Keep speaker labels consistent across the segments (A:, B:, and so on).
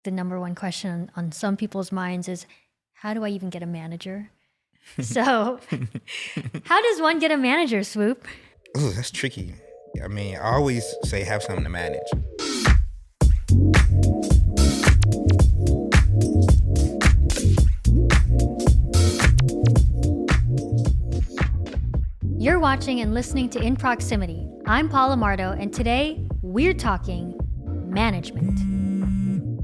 A: the number one question on some people's minds is, how do I even get a manager? So how does one get a manager, Swoope?
B: Ooh, that's tricky. I mean, I always say have something to manage.
A: You're watching and listening to In Proximity. I'm Paola Mardo, and today we're talking management.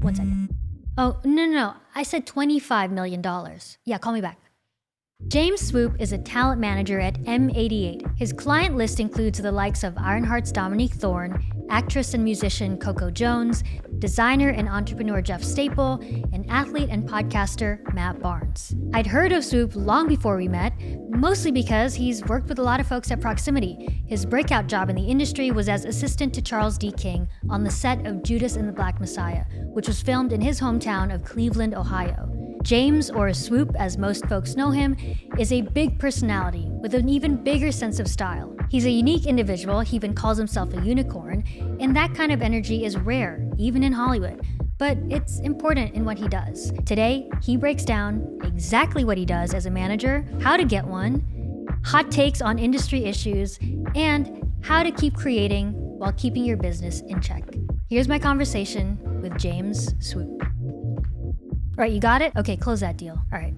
A: 1 second. Oh, no. I said $25 million. Yeah, call me back. James Swoope is a talent manager at M88. His client list includes the likes of IRONHEART's Dominique Thorne, actress and musician Coco Jones, designer and entrepreneur Jeff Staple, and athlete and podcaster Matt Barnes. I'd heard of Swoope long before we met, mostly because he's worked with a lot of folks at Proximity. His breakout job in the industry was as assistant to Charles D. King on the set of Judas and the Black Messiah, which was filmed in his hometown of Cleveland, Ohio. James, or Swoope as most folks know him, is a big personality with an even bigger sense of style. He's a unique individual, he even calls himself a unicorn, and that kind of energy is rare, even in Hollywood. But it's important in what he does. Today, he breaks down exactly what he does as a manager, how to get one, hot takes on industry issues, and how to keep creating while keeping your business in check. Here's my conversation with James Swoope. All right, you got it? Okay, close that deal. All right.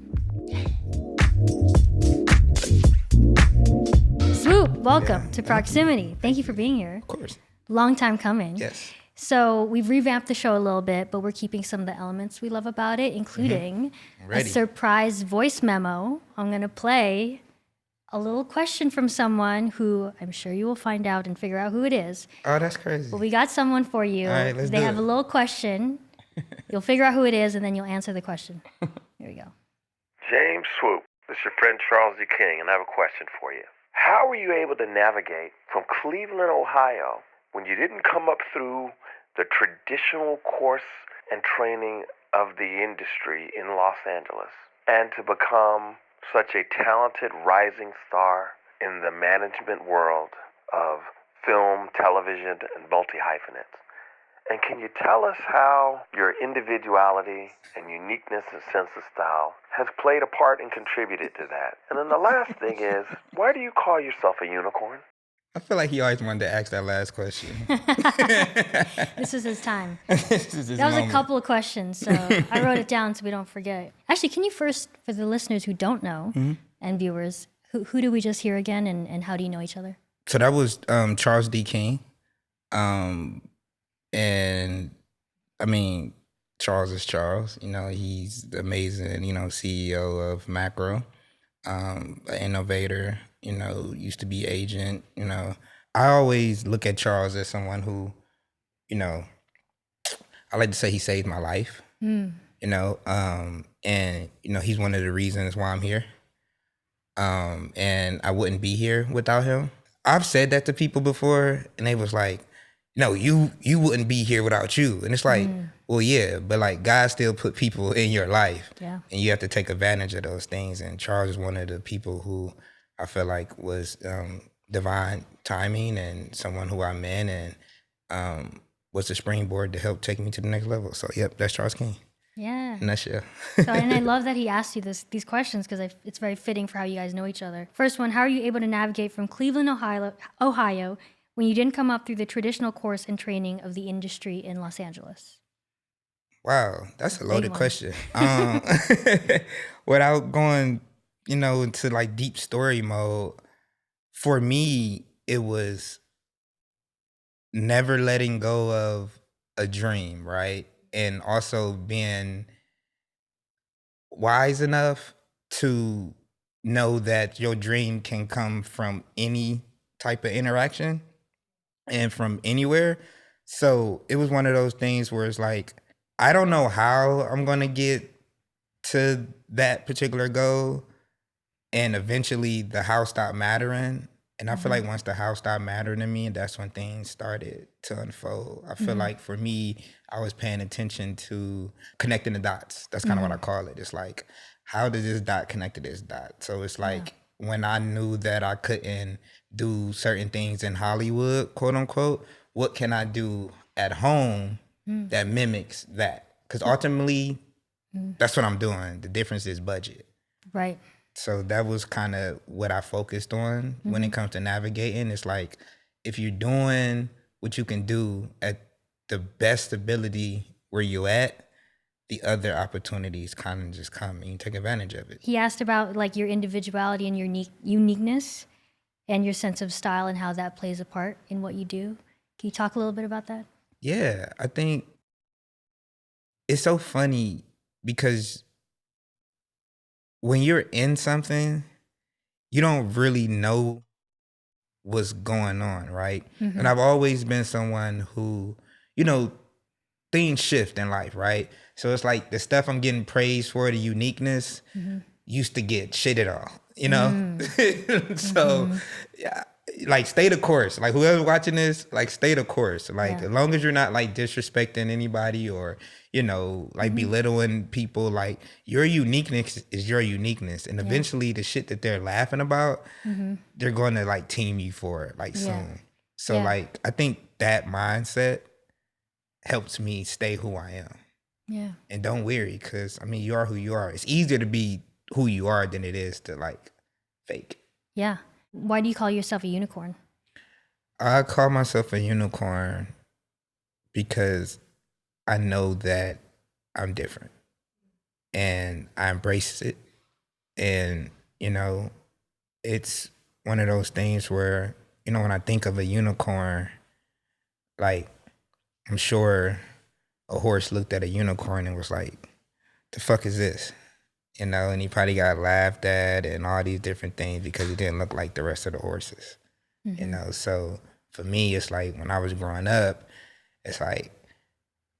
A: Swoope, welcome to Proximity. Thank you for being here.
B: Of course.
A: Long time coming.
B: Yes.
A: So we've revamped the show a little bit, but we're keeping some of the elements we love about it, including a surprise voice memo. I'm going to play a little question from someone who I'm sure you will find out and figure out who it is.
B: Oh, that's crazy.
A: But we got someone for you.
B: All right, let's
A: They
B: do
A: have
B: it.
A: a little question. You'll figure out who it is, and then you'll answer the question. Here we go.
C: James Swoope, this is your friend Charles D. King, and I have a question for you. How were you able to navigate from Cleveland, Ohio, when you didn't come up through the traditional course and training of the industry in Los Angeles, and to become such a talented rising star in the management world of film, television, and multi-hyphenates? And can you tell us how your individuality and uniqueness and sense of style has played a part and contributed to that? And then the last thing is, why do you call yourself a unicorn?
B: I feel like he always wanted to ask that last question.
A: This is his time.
B: This is his
A: That was
B: moment.
A: a couple of questions, so I wrote it down so we don't forget. Actually, can you first, for the listeners who don't know, and viewers, who do we just hear again, and how do you know each other?
B: So that was Charles D. King. And I mean, Charles is Charles. You know, he's the amazing, CEO of Macro, an innovator, used to be agent. I always look at Charles as someone who, I like to say he saved my life, and, he's one of the reasons why I'm here. And I wouldn't be here without him. I've said that to people before, and they was like, no, you wouldn't be here without you. And it's like, well, yeah, but like God still put people in your life. Yeah. And you have to take advantage of those things. And Charles is one of the people who I feel like was divine timing and someone who I met and was the springboard to help take me to the next level. So, yep, that's Charles King.
A: Yeah.
B: In a nutshell.
A: So, and I love that he asked you these questions because it's very fitting for how you guys know each other. First one, how are you able to navigate from Cleveland, Ohio, when you didn't come up through the traditional course and training of the industry in Los Angeles?
B: Wow, that's a loaded question. Without going, into like deep story mode, for me, it was never letting go of a dream, right? And also being wise enough to know that your dream can come from any type of interaction and from anywhere. So it was one of those things where it's like, I don't know how I'm going to get to that particular goal. And eventually the how stopped mattering. And I feel like once the how stopped mattering to me, that's when things started to unfold. I feel like for me, I was paying attention to connecting the dots. That's kind of what I call it. It's like, how does this dot connect to this dot? So it's like when I knew that I couldn't do certain things in Hollywood, quote unquote, what can I do at home that mimics that? Because ultimately, that's what I'm doing. The difference is budget.
A: Right.
B: So that was kind of what I focused on when it comes to navigating. It's like, if you're doing what you can do at the best ability where you at, the other opportunities kind of just come and you take advantage of it.
A: He asked about like your individuality and your uniqueness and your sense of style and how that plays a part in what you do. Can you talk a little bit about that?
B: Yeah, I think it's so funny because when you're in something, you don't really know what's going on, right? And I've always been someone who, you know, things shift in life, right? So it's like the stuff I'm getting praised for, the uniqueness, used to get shitted on, you know? So, yeah, like, stay the course. Like, whoever's watching this, like, stay the course. Like, as long as you're not, like, disrespecting anybody or, you know, like, belittling people, like, your uniqueness is your uniqueness. And eventually the shit that they're laughing about, they're going to, like, team you for it, like, soon. So, like, I think that mindset helps me stay who I am.
A: Yeah.
B: And don't worry, because, I mean, you are who you are. It's easier to be who you are than it is to, like, fake.
A: Yeah. Why do you call yourself a unicorn?
B: I call myself a unicorn because I know that I'm different. And I embrace it. And, you know, it's one of those things where, you know, when I think of a unicorn, like, I'm sure a horse looked at a unicorn and was like, the fuck is this? You know, and he probably got laughed at and all these different things because he didn't look like the rest of the horses. You know, so for me, it's like when I was growing up, it's like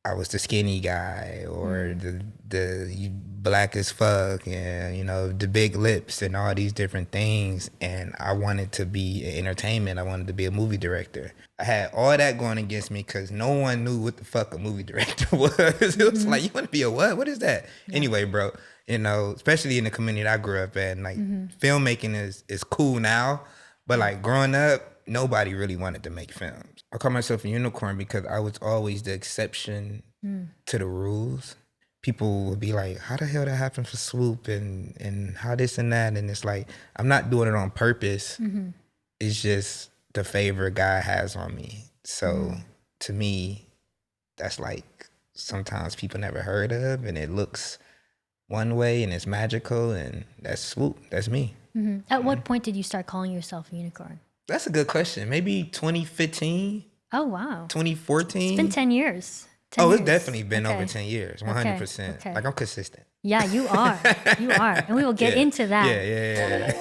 B: I was the skinny guy or the black as fuck and, you know, the big lips and all these different things. And I wanted to be in entertainment. I wanted to be a movie director. I had all that going against me because no one knew what the fuck a movie director was. It was like, you want to be a what? What is that? Anyway, bro, you know, especially in the community I grew up in, like filmmaking is cool now, but like growing up, nobody really wanted to make films. I call myself a unicorn because I was always the exception to the rules. People would be like, how the hell that happened for Swoope and how this and that? And it's like, I'm not doing it on purpose. It's just the favor God has on me. So to me, that's like sometimes people never heard of and it looks one way and it's magical and that's Swoope. That's me.
A: At what point did you start calling yourself a unicorn?
B: That's a good question. Maybe 2015.
A: Oh, wow.
B: 2014.
A: It's been 10 years. 10
B: It's
A: years.
B: definitely been over 10 years. 100%.
A: Okay.
B: Like, I'm consistent.
A: Yeah, you are. You are. And we will get into that.
B: Yeah.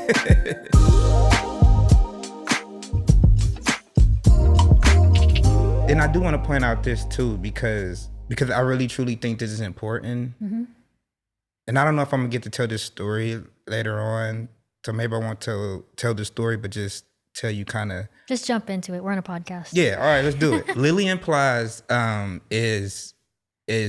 B: And I do want to point out this too, because I really truly think this is important. And I don't know if I'm gonna get to tell this story later on. So maybe I won't tell the story, but just tell you kind of.
A: Just jump into it. We're on a podcast.
B: Yeah. All right, let's do it. Lillian Plies is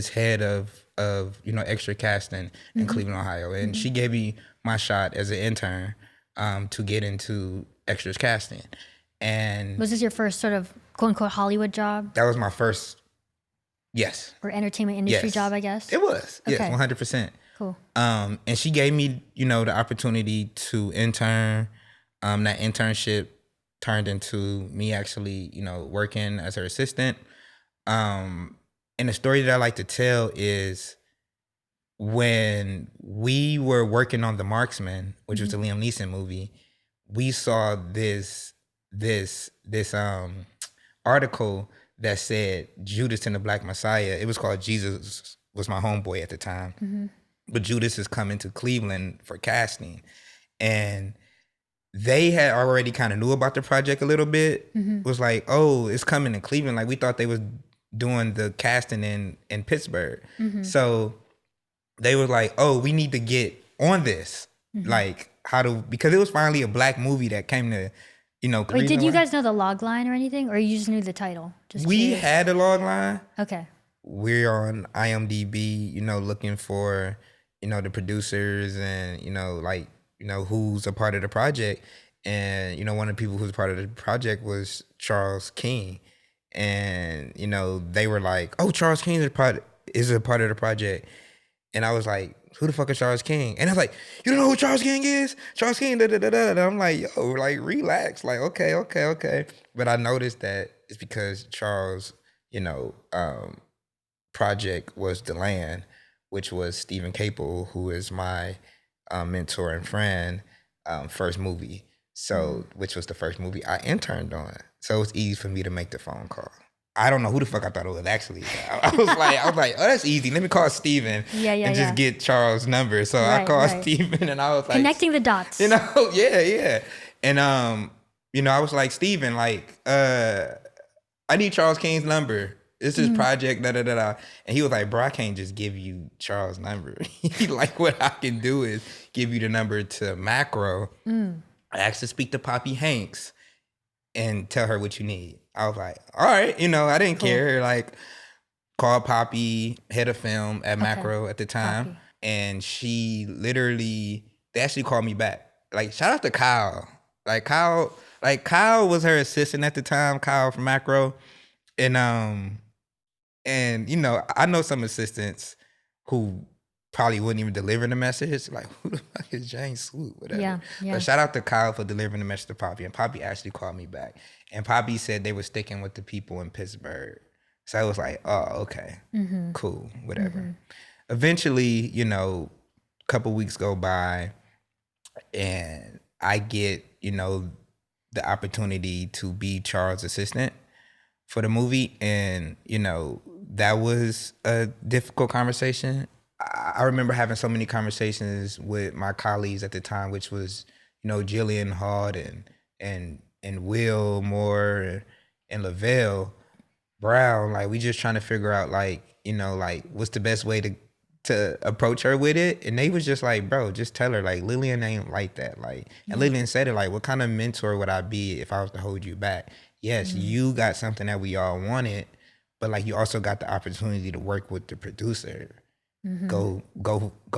B: head of extra casting in Cleveland, Ohio, and she gave me my shot as an intern to get into extras casting. And
A: was this your first sort of quote unquote Hollywood job?
B: That was my first. Yes.
A: Or entertainment industry job, I guess.
B: It was.
A: Okay.
B: Yes, 100%.
A: Cool.
B: And she gave me, the opportunity to intern. That internship turned into me actually, working as her assistant. And the story that I like to tell is when we were working on The Marksman, which was the Liam Neeson movie, we saw this article that said Judas and the Black Messiah. It was called Jesus was my homeboy at the time. But Judas is coming to Cleveland for casting. And they had already kind of knew about the project a little bit. It was like, oh, it's coming to Cleveland. Like, we thought they was doing the casting in Pittsburgh. So they were like, oh, we need to get on this. Like, because it was finally a black movie that came to, Cleveland.
A: Wait, did you guys know the log line or anything? Or you just knew the title?
B: We had a log line.
A: Okay.
B: We're on IMDb, looking for, the producers and, who's a part of the project. And, one of the people who's a part of the project was Charles King. And, they were like, oh, Charles King is a part of the project. And I was like, who the fuck is Charles King? And I was like, you don't know who Charles King is? Charles King, da da da da. And I'm like, yo, like, relax. Like, okay. But I noticed that it's because Charles, project was The Land, which was Stephen Capel, who is my mentor and friend, first movie. So, which was the first movie I interned on. So it was easy for me to make the phone call. I don't know who the fuck I thought it was actually. I was like, oh, that's easy. Let me call Steven and just get Charles' number. So I called Steven and I was like,
A: connecting the dots.
B: Yeah. And I was like, Steven, like, I need Charles King's number. This is project, da da da da. And he was like, bro, I can't just give you Charles' number. Like, what I can do is give you the number to Macro. I asked to speak to Poppy Hanks and tell her what you need. I was like, all right, I didn't care. Like, called Poppy, head of film at Macro at the time. Poppy. And they actually called me back. Like, shout out to Kyle. Kyle was her assistant at the time, Kyle from Macro. And I know some assistants who probably wouldn't even deliver the message. Like, who the fuck is Jane Swoope? Whatever. Yeah. But shout out to Kyle for delivering the message to Poppy. And Poppy actually called me back. And Poppy said they were sticking with the people in Pittsburgh. So I was like, oh, okay, cool, whatever. Eventually, a couple weeks go by and I get, the opportunity to be Charles' assistant for the movie. And, that was a difficult conversation. I remember having so many conversations with my colleagues at the time, which was, Jillian Hall and Will Moore and Lavelle Brown. Like, we just trying to figure out, what's the best way to approach her with it. And they was just like, bro, just tell her, like, Lillian ain't like that. Like, and Lillian said it, like, what kind of mentor would I be if I was to hold you back? Yes, you got something that we all wanted, but, like, you also got the opportunity to work with the producer. Go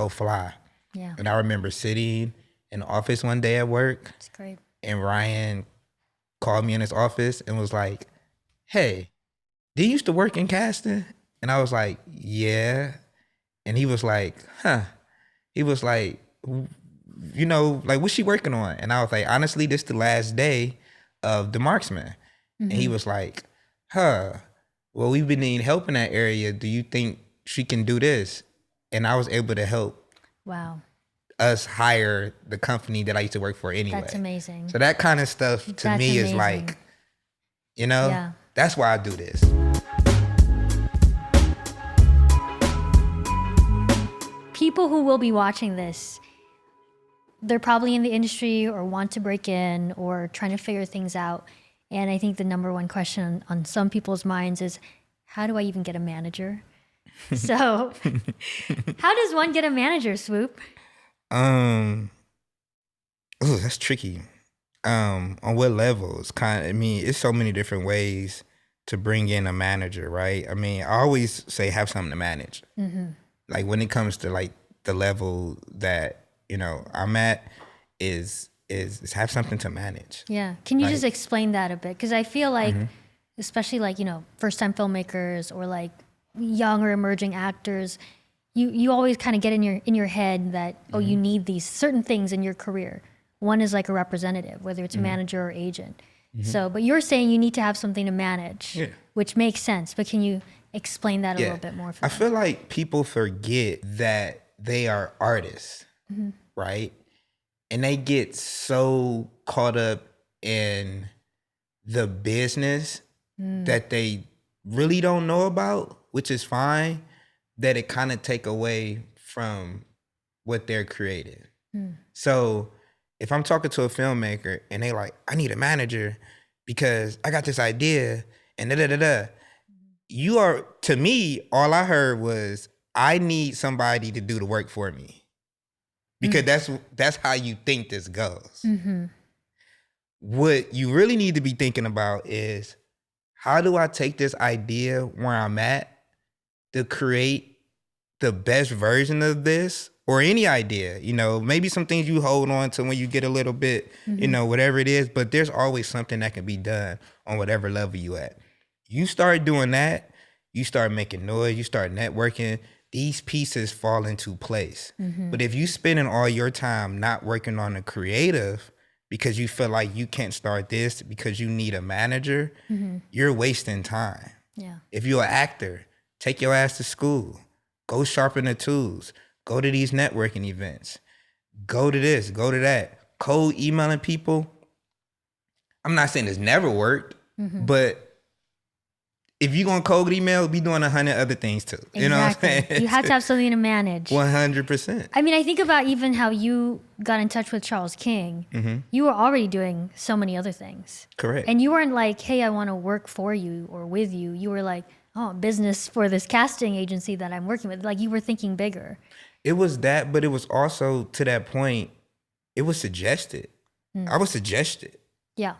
B: fly. Yeah. And I remember sitting in the office one day at work.
A: That's great.
B: And Ryan called me in his office and was like, hey, did you used to work in casting? And I was like, yeah. And he was like, huh. He was like, what's she working on? And I was like, honestly, this is the last day of The Marksman. And he was like, well, we've been needing help in that area. Do you think she can do this? And I was able to help us hire the company that I used to work for anyway.
A: That's amazing.
B: So that kind of stuff to me is like, that's why I do this.
A: People who will be watching this, they're probably in the industry or want to break in or trying to figure things out. And I think the number one question on some people's minds is, how do I even get a manager? So how does one get a manager, Swoope?
B: That's tricky. On what levels? It's so many different ways to bring in a manager, right? I mean, I always say have something to manage. Like, when it comes to, like, the level that, I'm at is have something to manage.
A: Yeah. Can you just explain that a bit? Because I feel like, especially like, first-time filmmakers or like young or emerging actors, you always kind of get in your head that, you need these certain things in your career. One is like a representative, whether it's a manager or agent. So, but you're saying you need to have something to manage, which makes sense. But can you explain that a little bit more for them?
B: I feel like people forget that they are artists, right? And they get so caught up in the business that they really don't know about, which is fine, that it kind of take away from what they're creating. So if I'm talking to a filmmaker and they like, I need a manager because I got this idea and da-da-da-da, to me, all I heard was, I need somebody to do the work for me. Because that's how you think this goes. What you really need to be thinking about is, how do I take this idea where I'm at to create the best version of this, or any idea? Maybe some things you hold on to when you get a little bit, whatever it is, but there's always something that can be done on whatever level you at. You start doing that, you start making noise, you start networking, these pieces fall into place. But if you spending all your time not working on the creative because you feel like you can't start this because you need a manager, you're wasting time.
A: Yeah.
B: If you're an actor, take your ass to school, go sharpen the tools, go to these networking events, go to this, go to that, cold emailing people. I'm not saying it's never worked, but if you're going to cold email, be doing 100 other things too.
A: Exactly.
B: You know what I'm saying?
A: You have to have something to manage.
B: 100%.
A: I mean, I think about even how you got in touch with Charles King. You were already doing so many other things.
B: Correct.
A: And you weren't like, hey, I want to work for you or with you. You were like, oh, business for this casting agency that I'm working with. Like, you were thinking bigger.
B: It was that, but it was also to that point, it was suggested. I was suggested.
A: Yeah.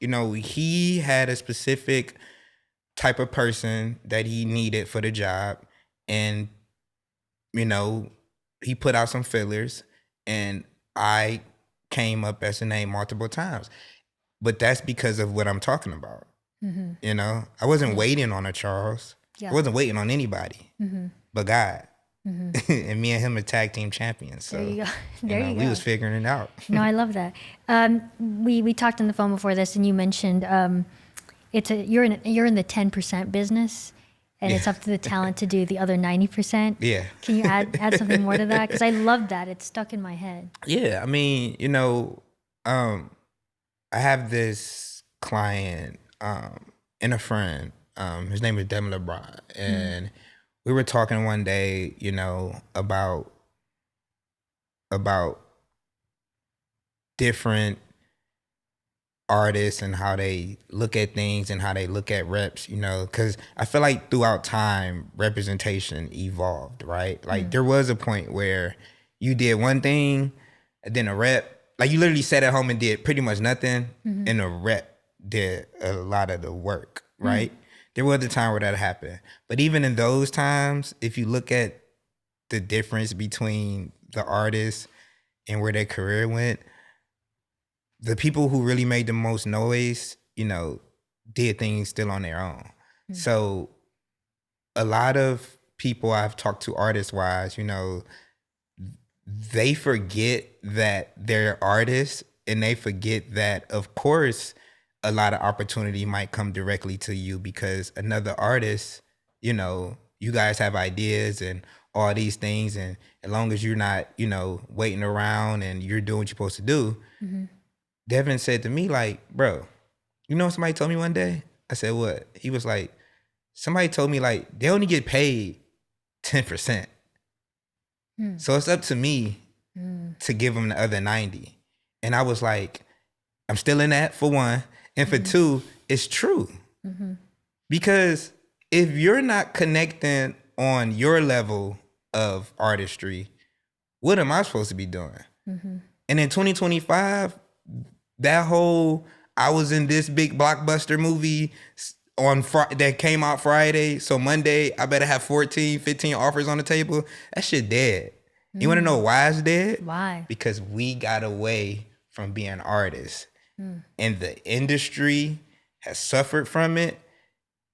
B: He had a specific type of person that he needed for the job. And, he put out some fillers and I came up as a name multiple times. But that's because of what I'm talking about. I wasn't waiting on a Charles.
A: Yeah.
B: I wasn't waiting on anybody but God. And me and him are tag team champions. So,
A: There you go. There you go.
B: We was figuring it out.
A: No, I love that. We talked on the phone before this, and you mentioned you're in the 10% business, and it's up to the talent to do the other 90%.
B: Yeah.
A: Can you add something more to that? Because I love that. It's stuck in my head.
B: Yeah, I mean, I have this client and a friend. His name is Dem LeBron, and we were talking one day, about different artists and how they look at things and how they look at reps, because I feel like throughout time, representation evolved, right? Like there was a point where you did one thing and then a rep, like you literally sat at home and did pretty much nothing and a rep did a lot of the work, right? There was a time where that happened. But even in those times, if you look at the difference between the artists and where their career went, the people who really made the most noise, did things still on their own. So a lot of people I've talked to artist-wise, they forget that they're artists and they forget that, of course, a lot of opportunity might come directly to you because another artist, you guys have ideas and all these things. And as long as you're not, waiting around and you're doing what you're supposed to do, Devin said to me, like, bro, somebody told me one day? I said, what? He was like, somebody told me, like, they only get paid 10%. So it's up to me to give them the other 90. And I was like, I'm still in that, for one. And for two, it's true. Because if you're not connecting on your level of artistry, what am I supposed to be doing? And in 2025, that whole, I was in this big blockbuster movie that came out Friday, so Monday, I better have 14, 15 offers on the table. That shit dead. You want to know why it's dead?
A: Why?
B: Because we got away from being artists. And the industry has suffered from it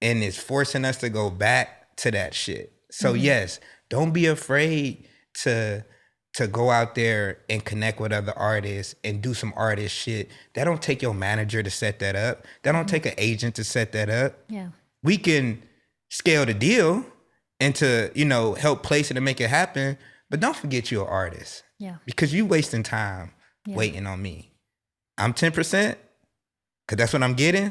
B: and is forcing us to go back to that shit. So yes, don't be afraid to go out there and connect with other artists and do some artist shit. That don't take your manager to set that up. That don't take an agent to set that up.
A: Yeah.
B: We can scale the deal and to, help place it and make it happen. But don't forget you're an artist.
A: Yeah.
B: Because you wasting time waiting on me. I'm 10%, because that's what I'm getting,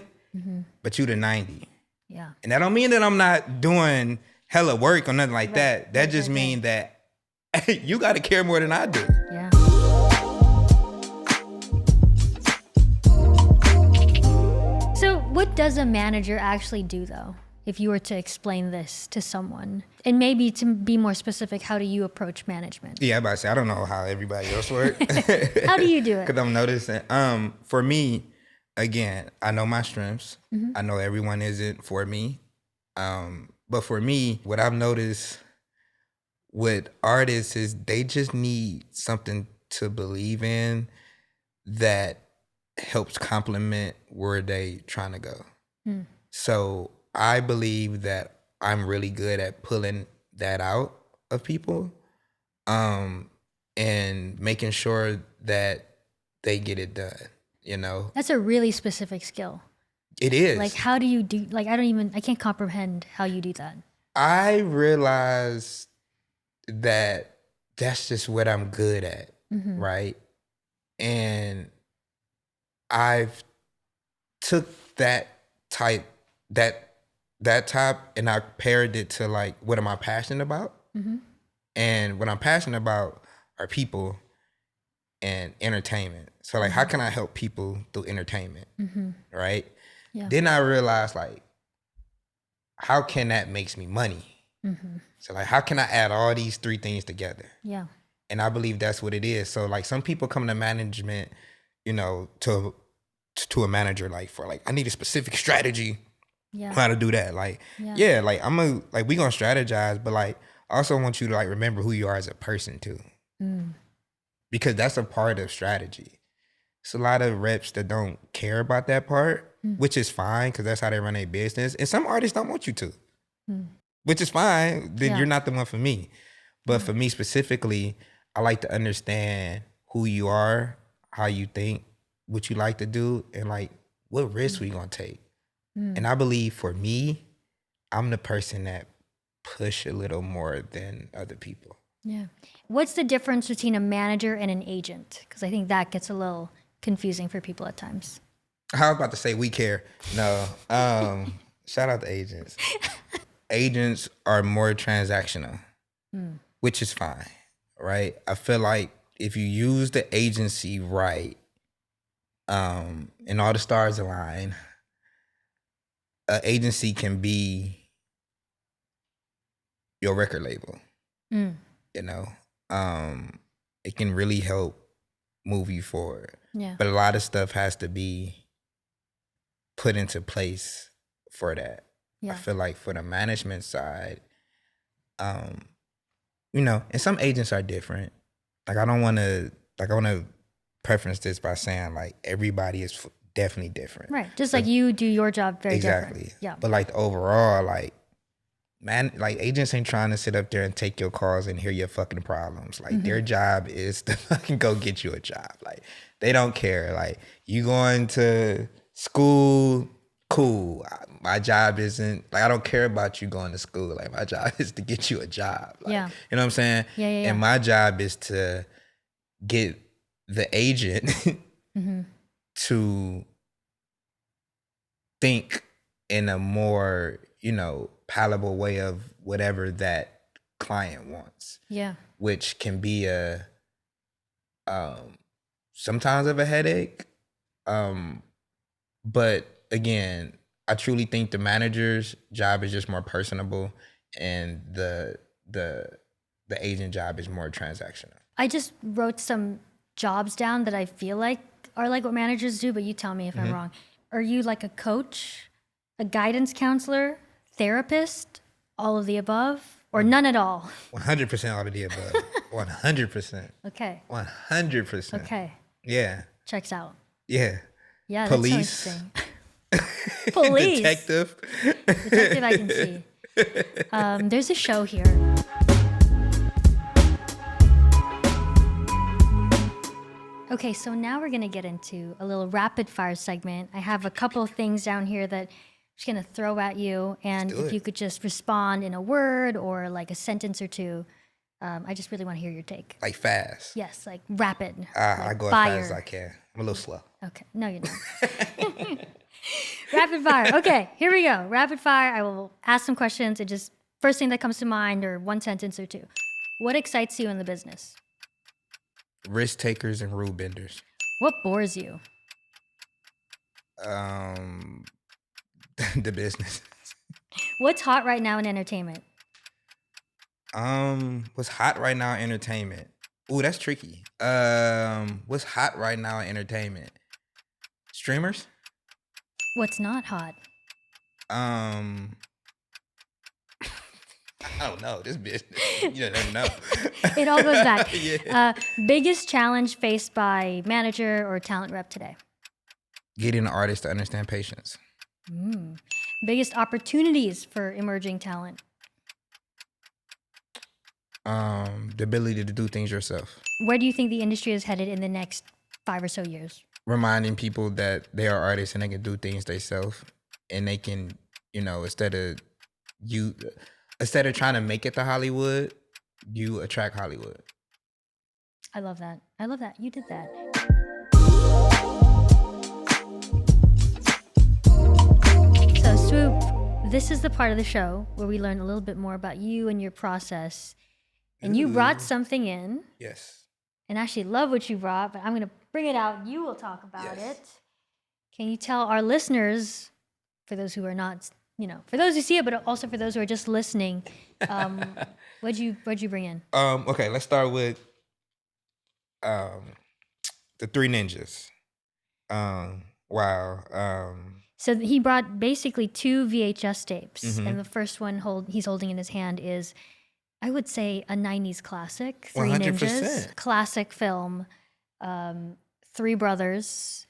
B: but you the 90.
A: Yeah.
B: And that don't mean that I'm not doing hella work or nothing like that. That just means that you got to care more than I do.
A: Yeah. So what does a manager actually do, though? If you were to explain this to someone, and maybe to be more specific, how do you approach management?
B: Yeah, I'm about to say, I don't know how everybody else works.
A: How do you do it?
B: Because I'm noticing, for me, again, I know my strengths. I know everyone isn't for me. But for me, what I've noticed with artists is they just need something to believe in that helps complement where they trying to go. So I believe that I'm really good at pulling that out of people, and making sure that they get it done, you know?
A: That's a really specific skill.
B: It is.
A: Like, how do you do, like, I can't comprehend how you do that.
B: I realized that that's just what I'm good at, right? And I've took that type and I paired it to like, what am I passionate about? And what I'm passionate about are people and entertainment. So like, how can I help people through entertainment, right?
A: Yeah.
B: Then I realized like, how can that makes me money? So like, how can I add all these three things together?
A: Yeah.
B: And I believe that's what it is. So like, some people come to management, you know, to a manager, like for like, I need a specific strategy.
A: Yeah.
B: How to do that. Like, yeah, like we gonna strategize, but like, I also want you to like remember who you are as a person too. Because that's a part of strategy. It's a lot of reps that don't care about that part, which is fine because that's how they run their business. And some artists don't want you to, which is fine. Then you're not the one for me. But for me specifically, I like to understand who you are, how you think, what you like to do, and like what risks we gonna take. And I believe for me, I'm the person that push a little more than other people.
A: Yeah. What's the difference between a manager and an agent? Because I think that gets a little confusing for people at times.
B: I was about to say we care. No. Shout out to agents. Agents are more transactional, which is fine, right? I feel like if you use the agency right, and all the stars align, an agency can be your record label. You know, it can really help move you forward.
A: Yeah.
B: But a lot of stuff has to be put into place for that.
A: Yeah.
B: I feel like for the management side, you know, and some agents are different. Like I want to preference this by saying like everybody is definitely different.
A: Right. Just like you do your job very different.
B: Exactly.
A: Yeah.
B: But like overall, like like agents ain't trying to sit up there and take your calls and hear your fucking problems. Like their job is to fucking go get you a job. Like they don't care. Like you going to school, cool. My job isn't like, I don't care about you going to school. Like my job is to get you a job. Like,
A: Yeah.
B: You know what I'm saying?
A: Yeah.
B: And my job is to get the agent to think in a more, you know, palatable way of whatever that client wants.
A: Yeah.
B: Which can be a sometimes of a headache. But again, I truly think the manager's job is just more personable and the agent job is more transactional.
A: I just wrote some jobs down that I feel like are like what managers do, but you tell me if I'm wrong. Are you like a coach, a guidance counselor, therapist, all of the above, or none at all?
B: 100% all of the above. 100%.
A: Okay.
B: 100%.
A: Okay.
B: Yeah.
A: Checks out.
B: Yeah.
A: Yeah.
B: Police.
A: That's so interesting. Police.
B: Detective.
A: Detective I can see. There's a show here. Okay, so now we're going to get into a little rapid fire segment. I have a couple of things down here that I'm just going to throw at you. And if you could just respond in a word or like a sentence or two, I just really want to hear your take.
B: Like fast.
A: Yes, like rapid.
B: I go as
A: fire.
B: fast as I can. I'm a little slow.
A: Okay, no, you're not. Rapid fire. Okay, here we go. Rapid fire. I will ask some questions and just first thing that comes to mind or one sentence or two. What excites you in the business?
B: Risk takers and rule benders.
A: What bores you?
B: The business.
A: What's hot right now in entertainment?
B: What's hot right now in entertainment? Ooh, that's tricky. What's hot right now in entertainment? Streamers?
A: What's not hot?
B: I don't know. This business, you don't know.
A: It all goes back.
B: Yeah.
A: Biggest challenge faced by manager or talent rep today?
B: Getting an artist to understand patience.
A: Biggest opportunities for emerging talent?
B: The ability to do things yourself.
A: Where do you think the industry is headed in the next 5 or so years?
B: Reminding people that they are artists and they can do things themselves, and they can, instead of trying to make it to Hollywood, you attract Hollywood.
A: I love that. You did that. So Swoope, this is the part of the show where we learn a little bit more about you and your process. And you brought something in.
B: Yes.
A: And I actually love what you brought, but I'm going to bring it out. You will talk about it. Can you tell our listeners, for those who are not, for those who see it, but also for those who are just listening, what'd you bring in?
B: Okay, let's start with the Three Ninjas. Wow.
A: So he brought basically 2 VHS tapes,
B: Mm-hmm.
A: and the first one he's holding in his hand is, I would say, a 90s classic, Three
B: 100%.
A: Ninjas, classic film. 3 brothers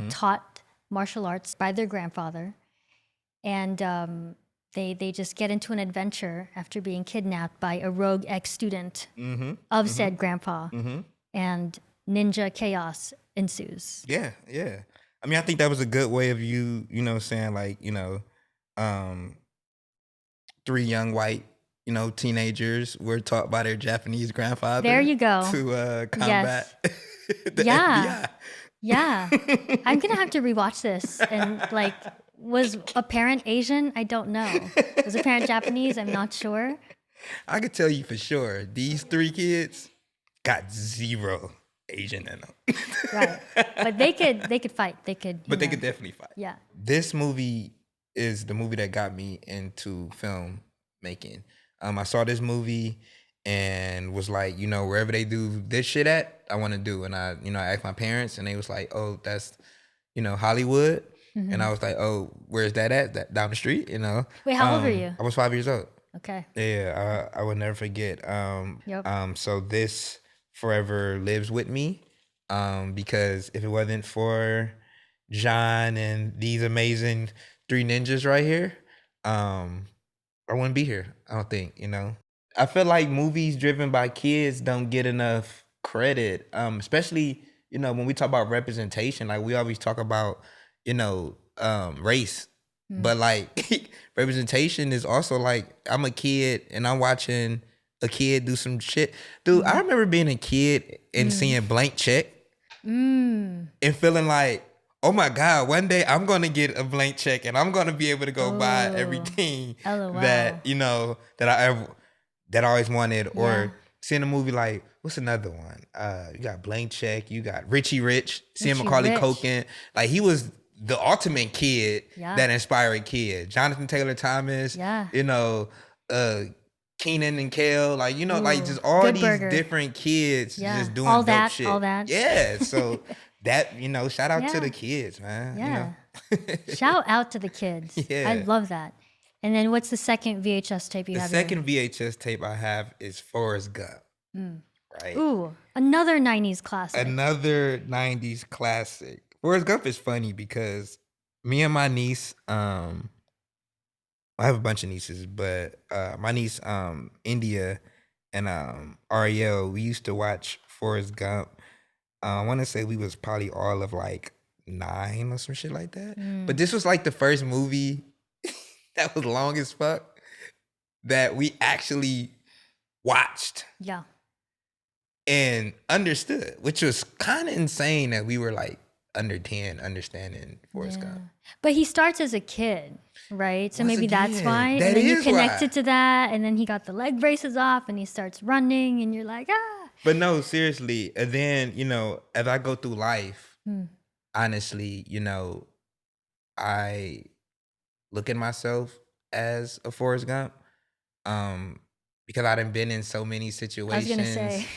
A: taught martial arts by their grandfather, and they just get into an adventure after being kidnapped by a rogue ex-student of said grandpa, and ninja chaos ensues.
B: Yeah. I mean, I think that was a good way of you saying like, 3 young white, teenagers were taught by their Japanese grandfather.
A: There you go.
B: To combat the
A: Yeah.
B: FBI.
A: Yeah. I'm going to have to rewatch this. And like, was a parent Asian? I don't know. Was a parent Japanese? I'm not sure.
B: I could tell you for sure, these 3 kids got 0 Asian in them.
A: Right. But they could fight. They could.
B: They could definitely fight.
A: Yeah.
B: This movie is the movie that got me into film making. I saw this movie and was like, wherever they do this shit at, I want to do. And I asked my parents, and they was like, oh, that's, Hollywood.
A: Mm-hmm.
B: And I was like, oh, where's that at? That down the street,
A: Wait, how old were you?
B: I was 5 years old.
A: Okay.
B: Yeah, I would never forget. So this forever lives with me, because if it wasn't for John and these amazing 3 ninjas right here, I wouldn't be here. I don't think, I feel like movies driven by kids don't get enough credit, especially, when we talk about representation. Like, we always talk about, race, but like representation is also like, I'm a kid and I'm watching a kid do some shit. Dude, I remember being a kid and seeing Blank Check and feeling like, oh my God, one day I'm going to get a blank check and I'm going to be able to go buy everything
A: LOL.
B: that, that I always wanted. Or seeing a movie like, what's another one? You got Blank Check, you got Richie Rich, seeing Macaulay Culkin. Like, he was the ultimate kid that inspired kids. Jonathan Taylor Thomas, Keenan and Kel, like, like just all
A: Good
B: these
A: Burger.
B: different kids just doing
A: all
B: dope
A: that,
B: shit.
A: all that.
B: Yeah, so that, shout out to the kids, man.
A: Yeah. Shout out to the kids.
B: Yeah.
A: I love that. And then what's the second VHS tape you have?
B: The second VHS tape I have is Forrest Gump. Right?
A: Ooh, another 90s classic.
B: Another 90s classic. Forrest Gump is funny because me and my niece, I have a bunch of nieces, but my niece, India, and Ariel, we used to watch Forrest Gump. I want to say we was probably all of like 9 or some shit like that. But this was like the first movie that was long as fuck that we actually watched.
A: Yeah.
B: And understood, which was kind of insane that we were like under 10 understanding Forrest Gump.
A: But he starts as a kid, right? So
B: Once
A: maybe that's
B: again,
A: why.
B: that
A: And then you
B: is
A: connected
B: why.
A: to that, and then he got the leg braces off and he starts running and you're like, ah.
B: But no, seriously. And then, as I go through life, honestly, I look at myself as a Forrest Gump, because I done been in so many
A: I
B: situations
A: was gonna say.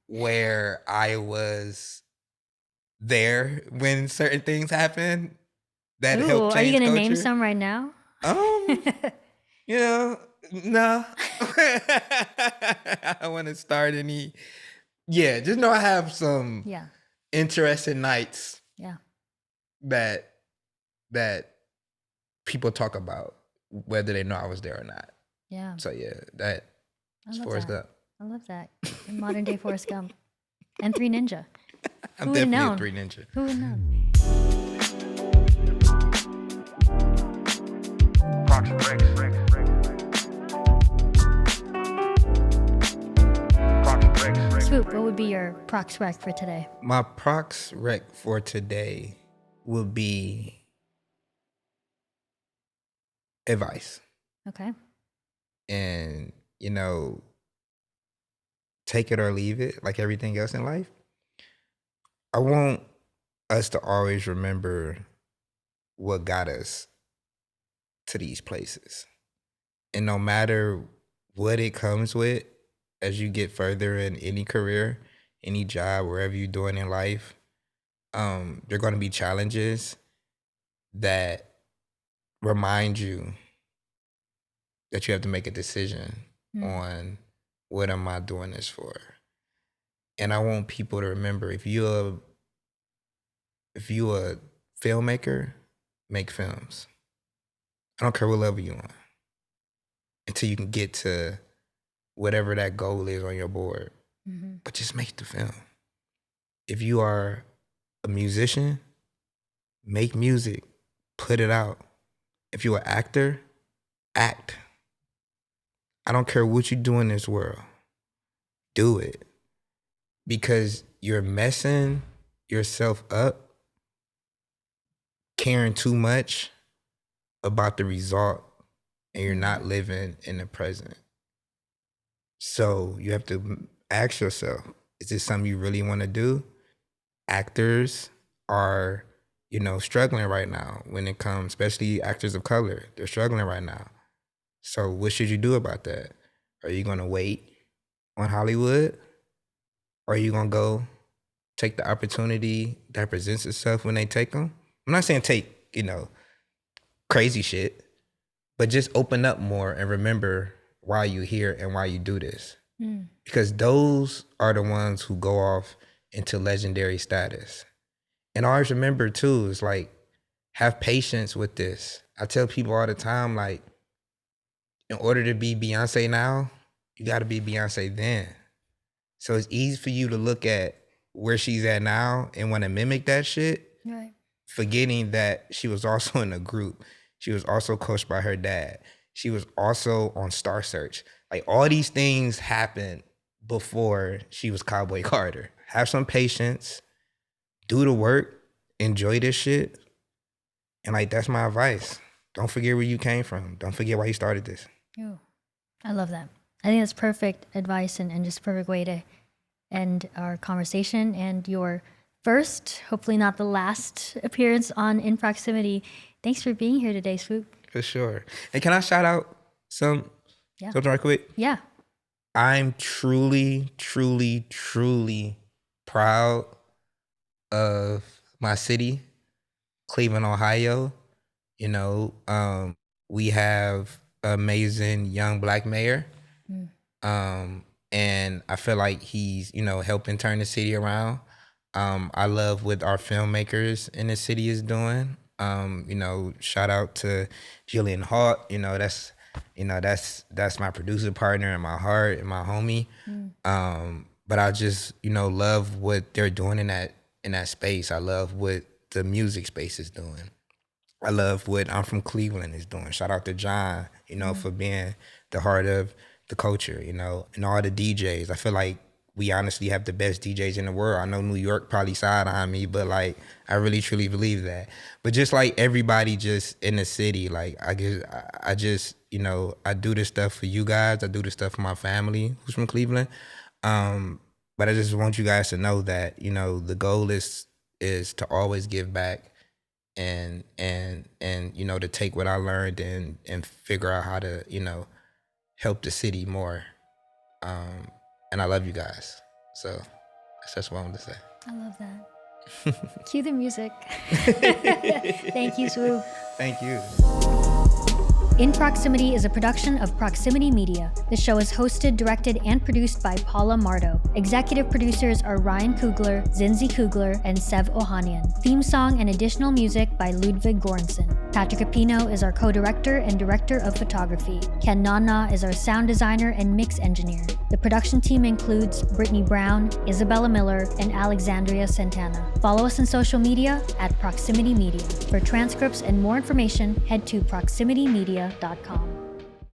B: where I was there when certain things happen that
A: Ooh,
B: help
A: are
B: change
A: you gonna
B: culture.
A: name some right now?
B: No. I don't want to start any. Yeah, just know I have some
A: Yeah.
B: interesting nights
A: Yeah.
B: that people talk about whether they know I was there or not.
A: Yeah.
B: So yeah, that's
A: love
B: Forrest
A: that.
B: Gump.
A: I love that. Modern day Forrest Gump. And 3 Ninja.
B: I'm
A: Who would've
B: definitely
A: known?
B: a 3 Ninja.
A: Who would know?
C: Prox Recs. Prox Recs.
A: Swoope, what would be your Prox Rec for today?
B: My Prox Rec for today will be advice.
A: Okay.
B: And, you know, take it or leave it, like everything else in life. I want us to always remember what got us to these places. And no matter what it comes with, as you get further in any career, any job, wherever you're doing in life, there are going to be challenges that remind you that you have to make a decision on what am I doing this for. And I want people to remember, if you're a filmmaker, make films. I don't care what level you're on, until you can get to whatever that goal is on your board. But just make the film. If you are a musician, make music, put it out. If you're an actor, act. I don't care what you do in this world, do it. Because you're messing yourself up caring too much about the result, and you're not living in the present. So you have to ask yourself, is this something you really want to do? Actors are, struggling right now when it comes, especially actors of color. They're struggling right now. So what should you do about that? Are you going to wait on Hollywood? Or are you going to go take the opportunity that presents itself when they take them? I'm not saying take, crazy shit, but just open up more and remember why you're here and why you do this. Because those are the ones who go off into legendary status. And always remember too, is like, have patience with this. I tell people all the time, like, in order to be Beyonce now, you gotta be Beyonce then. So it's easy for you to look at where she's at now and wanna mimic that shit,
A: Right.
B: forgetting that she was also in a group. She was also coached by her dad. She was also on Star Search. Like, all these things happened before she was Cowboy Carter. Have some patience, do the work, enjoy this shit. And like, that's my advice. Don't forget where you came from. Don't forget why you started this.
A: Ooh, I love that. I think that's perfect advice and just a perfect way to end our conversation and your first, hopefully not the last appearance on In Proximity. Thanks for being here today, Swoope.
B: For sure. And can I shout out something right quick?
A: Yeah.
B: I'm truly, truly, truly proud of my city, Cleveland, Ohio. We have an amazing young Black mayor. And I feel like he's, helping turn the city around. I love what our filmmakers in the city is doing. Shout out to Jillian Hart. That's my producer partner and my heart and my homie. But I just, love what they're doing in that space. I love what the music space is doing. I love what I'm From Cleveland is doing. Shout out to John, for being the heart of the culture, and all the DJs. I feel like we honestly have the best DJs in the world. I know New York probably side-eyeing me, but like, I really truly believe that. But just like everybody just in the city, like, I just, I do this stuff for you guys. I do this stuff for my family who's from Cleveland. But I just want you guys to know that, the goal is to always give back and to take what I learned and figure out how to, help the city more. And I love you guys. So that's just what I wanted to say.
A: I love that. Cue the music. Thank you, Swoope.
B: Thank you.
A: In Proximity is a production of Proximity Media. The show is hosted, directed, and produced by Paola Mardo. Executive producers are Ryan Coogler, Zinzi Coogler, and Sev Ohanian. Theme song and additional music by Ludwig Göransson. Patrick Apino is our co-director and director of photography. Ken Nana is our sound designer and mix engineer. The production team includes Brittany Brown, Isabella Miller, and Alexandria Santana. Follow us on social media at Proximity Media. For transcripts and more information, head to proximitymedia.com.